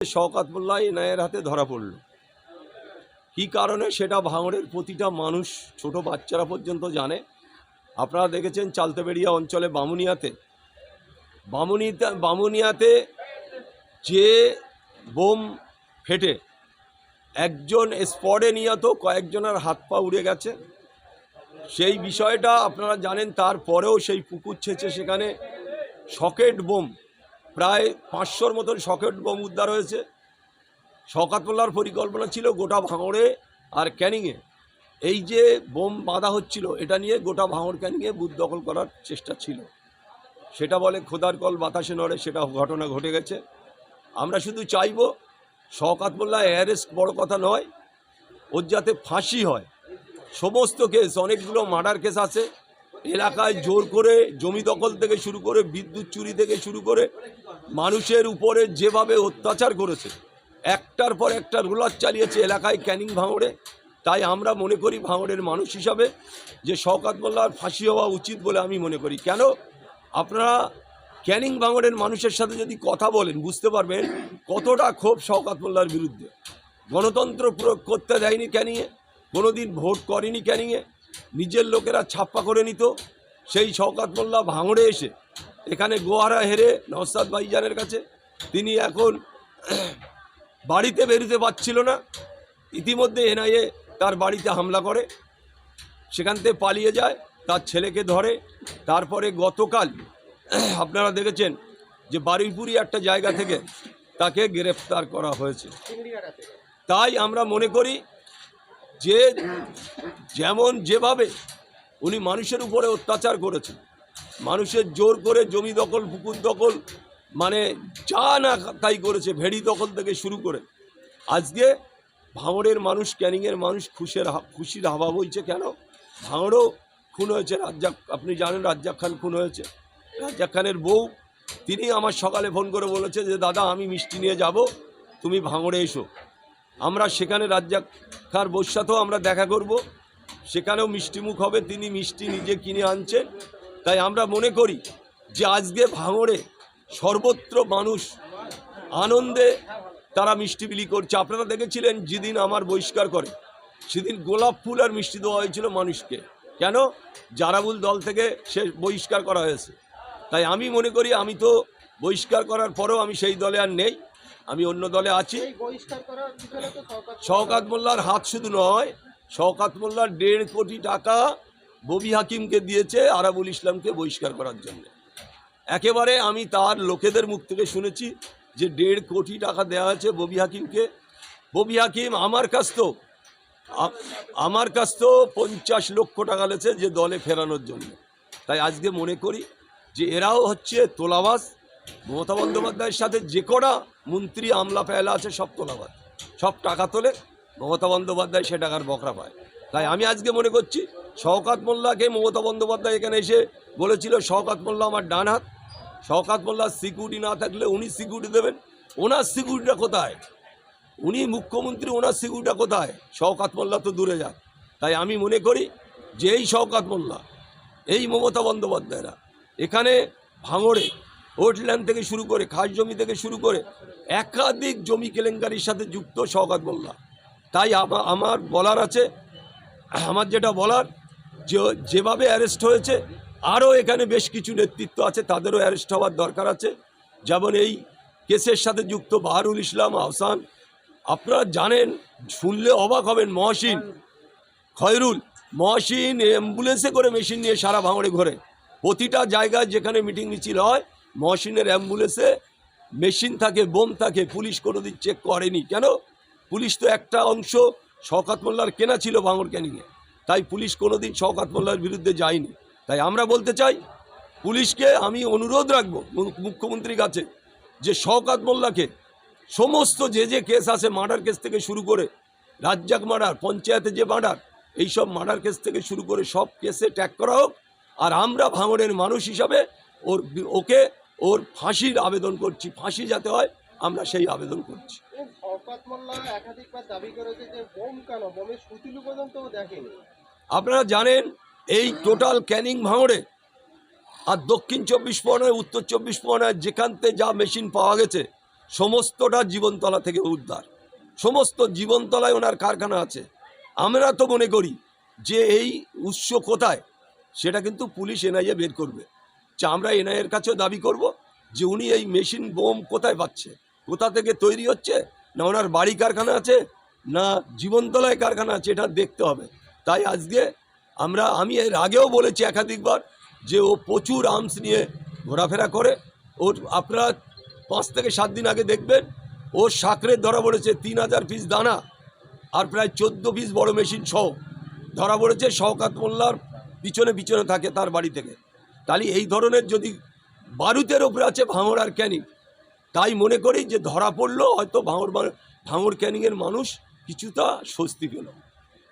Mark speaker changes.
Speaker 1: শওকত মোল্লা এনআইএর হাতে ধরা পড়ল। কি কারণে সেটা ভাঙড়ের প্রতিটা মানুষ, ছোট বাচ্চারা পর্যন্ত জানে। আপনারা দেখেছেন চালতেবেড়িয়া অঞ্চলে বামুনিয়াতে যে বোম ফেটে একজন স্পটে নিহত, কয়েকজনের হাত পা উড়ে গেছে। সেই বিষয়টা আপনারা জানেন। তারপরেও সেই পুকুর ছেঁচে সেখানে সকেট বোম, প্রায় 500-র মতন সকেট বোম উদ্ধার হয়েছে। শওকত মোল্লার পরিকল্পনা ছিল গোটা ভাঙড়ে আর ক্যানিংয়ে এই যে বোম বাঁধা হচ্ছিল, এটা নিয়ে গোটা ভাঙড় ক্যানিংয়ে বুথ দখল করার চেষ্টা ছিল। সেটা বলে খোদার কল বাতাসে নড়ে, সেটা ঘটনা ঘটে গেছে। আমরা শুধু চাইব শওকত মোল্লা অ্যারেস্ট বড় কথা নয়, ওর যাতে ফাঁসি হয়। সমস্ত কেস, অনেকগুলো মার্ডার কেস আছে এলাকায়, জোর করে জমি দখল থেকে শুরু করে বিদ্যুৎ চুরি থেকে শুরু করে মানুষের উপরে যেভাবে অত্যাচার করেছে, একটার পর একটা রোলার চালিয়েছে এলাকায় ক্যানিং ভাঙড়ে। তাই আমরা মনে করি ভাঙড়ের মানুষ হিসাবে যে শওকত মোল্লার ফাঁসি হওয়া উচিত বলে আমি মনে করি। কেন, আপনারা ক্যানিং ভাঙড়ের মানুষের সাথে যদি কথা বলেন বুঝতে পারবেন কতটা ক্ষোভ শওকত মোল্লার বিরুদ্ধে। গণতন্ত্র প্রয়োগ করতে দেয়নি ক্যানিংয়ে, কোনোদিন ভোট করেনি ক্যানিংয়ে, নিজের লোকেরা ছাপ্পা করে নিত। সেই শওকত মোল্লা ভাঙড়ে এসে এখানে গোহারা হেরে নওশাদ ভাইজানের কাছে, তিনি এখন বাড়িতে বেরোতে পারছিল না। ইতিমধ্যে এনআইএ তার বাড়িতে হামলা করে, সেখান থেকে পালিয়ে যায়, তার ছেলেকে ধরে। তারপরে গতকাল আপনারা দেখেছেন যে বারুইপুরি একটা জায়গা থেকে তাকে গ্রেফতার করা হয়েছে। তাই আমরা মনে করি যে যেভাবে উনি মানুষের উপরে অত্যাচার করেছেন, মানুষের জোর করে জমি দখল, পুকুর দখল, মানে যা না তাই করেছে, ভেড়ি দখল থেকে শুরু করে। আজকে ভাঙড়ের মানুষ, ক্যানিংয়ের মানুষ খুশির হাওয়া বইছে। কেন, ভাঙড়ও খুন হয়েছে রাজ্জাক, আপনি জানেন রাজ্জাক খান খুন হয়েছে। রাজ্জাক খানের বউ, তিনি আমার সকালে ফোন করে বলেছে যে দাদা আমি মিষ্টি নিয়ে যাব, তুমি ভাঙড়ে এসো। আমরা সেখানে রাজ্জাক খার বউর সাথেও আমরা দেখা করব, সেখানেও মিষ্টিমুখ হবে। তিনি মিষ্টি নিজে কিনে আনছেন। তাই আমরা মনে করি যে আজকে ভাঙড়ে সর্বত্র মানুষ আনন্দে তারা মিষ্টি বিলি করছে। আপনারা দেখেছিলেন যেদিন আমার বহিষ্কার করে সেদিন গোলাপ ফুল আর মিষ্টি দেওয়া হয়েছিল মানুষকে। কেন, জারাবুল দল থেকে সে বহিষ্কার করা হয়েছে। তাই আমি মনে করি, আমি তো বহিষ্কার করার পরেও আমি সেই দলে আর নেই, আমি অন্য দলে আছি। শওকত মোল্লার হাত শুধু নয়, শওকত মোল্লার 1.5 কোটি টাকা ববি হাকিমকে দিয়েছে আরাবুল ইসলামকে বহিষ্কার করার জন্য। একেবারে আমি তার লোকেদের মুখ থেকে শুনেছি যে 1.5 কোটি টাকা দেওয়া হয়েছে ববি হাকিমকে। ববি হাকিম আমার কাছ তো 50 লক্ষ টাকা লেছে যে দলে ফেরানোর জন্য। তাই আজকে মনে করি যে এরাও হচ্ছে তোলাবাজ। মমতা বন্দ্যোপাধ্যায়ের সাথে যে কটা মন্ত্রী আমলা পেলা আছে সব তোলাবাজ, সব টাকা তোলে, মমতা বন্দ্যোপাধ্যায় সে টাকার বকরা পায়। তাই আমি আজকে মনে করছি শওকত মোল্লাকে মমতা বন্দ্যোপাধ্যায় এখানে এসে বলেছিল শওকত মোল্লা আমার ডান হাত, শওকত মোল্লার সিকিউরিটি না থাকলে উনি সিকিউরিটি দেবেন। ওনার সিকিউরিটিটা কোথায়? উনি মুখ্যমন্ত্রী, ওনার সিকিউরিটিটা কোথায়? শওকত মোল্লা তো দূরে যাক। তাই আমি মনে করি যে এই শওকত মোল্লা, এই মমতা বন্দ্যোপাধ্যায়রা এখানে ভাঙড়ে ওয়েটল্যান্ড থেকে শুরু করে, খাস জমি থেকে শুরু করে একাধিক জমি কেলেঙ্কারির সাথে যুক্ত শওকত মোল্লা। তাই আমার বলার আছে, আমার যেটা বলার, যেভাবে অ্যারেস্ট হয়েছে আরও এখানে বেশ কিছু নেতৃত্ব আছে, তাদেরও অ্যারেস্ট হওয়ার দরকার আছে। যেমন এই কেসের সাথে যুক্ত বাহারুল ইসলাম, আহসান, আপনারা জানেন, শুনলে অবাক হবেন, মহসিন, খয়রুল। মহসিন অ্যাম্বুলেন্সে করে মেশিন নিয়ে সারা ভাঙড়ে ঘোরে। প্রতিটা জায়গায় যেখানে মিটিং মিছিল হয় মহসিনের অ্যাম্বুলেন্সে মেশিন থাকে, বোম থাকে। পুলিশ কোনোদিন চেক করেনি। কেন? পুলিশ তো একটা অংশ শওকত মোল্লার কেনা ছিল ভাঙড় ক্যানিংয়ে, তাই পুলিশ কোনোদিন শওকত মোল্লার বিরুদ্ধে যায়নি। তাই আমরা বলতে চাই, পুলিশকে আমি অনুরোধ রাখবো মুখ্যমন্ত্রীর কাছে যে শওকত মোল্লাকে সমস্ত যে কেস আছে, মার্ডার কেস থেকে শুরু করে রাজ্জাক মার্ডার, পঞ্চায়েতে যে মার্ডার, এইসব মার্ডার কেস থেকে শুরু করে সব কেসে ট্যাগ করা হোক। আর আমরা ভাঙড়ের মানুষ হিসাবে ওর ফাঁসির আবেদন করছি। ফাঁসি যাতে হয় আমরা সেই আবেদন করছি। আপনারা জানেন এই টোটাল ক্যানিং ভাঙড়ে আর দক্ষিণ 24 পরগনায়, উত্তর 24 পরগনায় যেখান থেকে যা মেশিন পাওয়া গেছে সমস্তটা জীবনতলা থেকে উদ্ধার, সমস্ত জীবনতলায় ওনার কারখানা আছে। আমরা তো মনে করি যে এই উৎস কোথায় সেটা কিন্তু পুলিশ এনআইএ বের করবে। আমরা এনআইএর কাছেও দাবি করব যে উনি এই মেশিন বোম কোথায় পাচ্ছে, কোথা থেকে তৈরি হচ্ছে, না ওনার বাড়ি কারখানা আছে না জীবনতলায় কারখানা আছে, এটা দেখতে হবে। তাই আজকে আমি এর আগেও বলেছি একাধিকবার যে ও প্রচুর আর্মস নিয়ে ঘোরাফেরা করে। ওর আপনারা 5 থেকে 7 দিন আগে দেখবেন ও সাকরে ধরা পড়েছে 3000 পিস দানা আর প্রায় 14 পিস বড় মেশিন সহ ধরা পড়েছে। শওকত মোল্লার পিছনে পিছনে থাকে তার বাড়ি থেকে। তাহলে এই ধরনের যদি বারুদের ওপরে আছে ভাঙড় আর ক্যানিং, তাই মনে করি যে ধরা পড়লো হয়তো ভাঙড় ক্যানিংয়ের মানুষ কিছুটা স্বস্তি পেল।